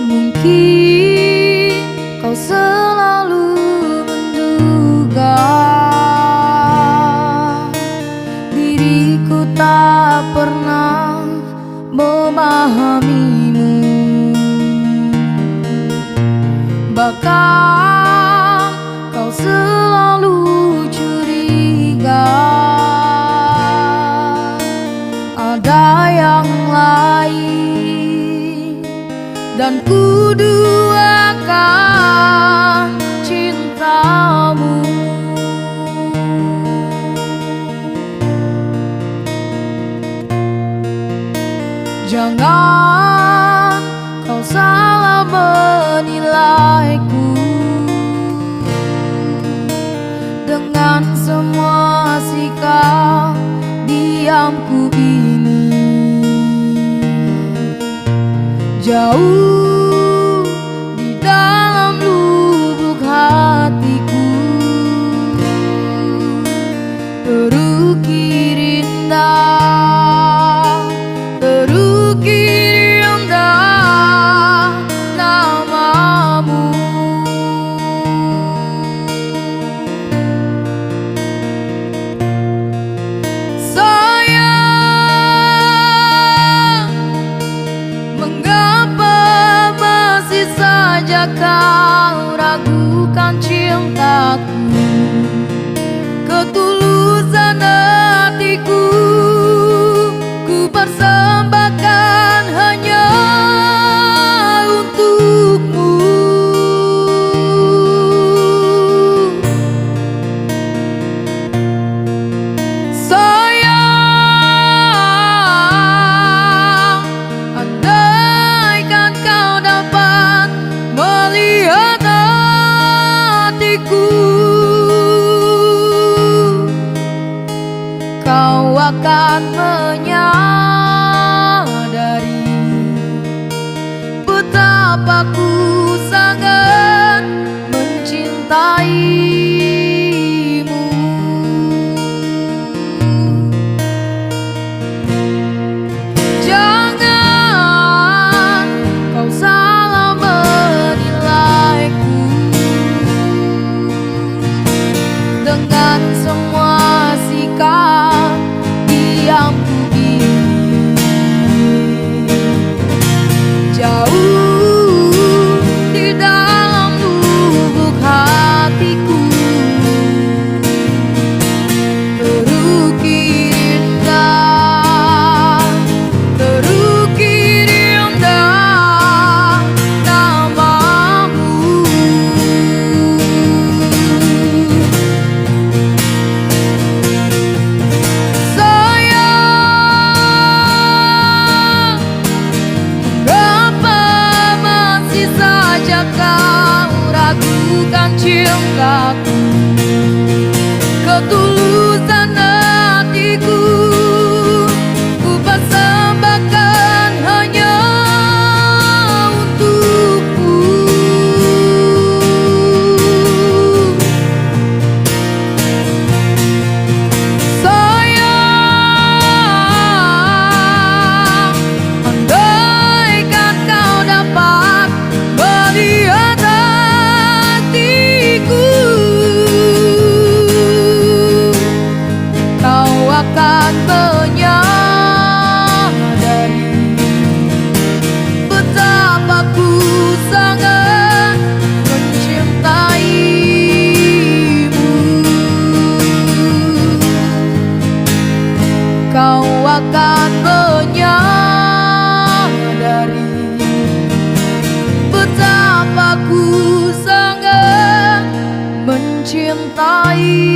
Mungkin kau selalu menduga diriku tak pernah memahamimu. Bahkan kau selalu curiga ada yang lain, dan ku duakan cintamu. Jangan kau salah menilaiku dengan semua sikap diamku ini. Jauh di dalam lubuk hatiku terukir indah, terukir indah namamu. Sayang, mengapa masih saja kau ragukan cintaku, ketulusan hatiku ku persembahkan hanya untukmu. Sayang, andaikan kau dapat melihat hatiku, kau akan menyadari betapa ku sangat mencintaimu. Jangan kau salah menilaiku dengan semua sikap diamku ini. Jauh di dalam lubuk hatiku terukir indah, terukir indah namamu. Sayang, mengapa masih saja kau ragukan cintaku, ketulusan hatiku ku persembahkan hanya untukmu. Sayang, andaikan kau dapat melihat hatiku, kau akan menyadari betapa ku sangat mencintaimu. Kau akan menyadari betapa ku sangat mencintai.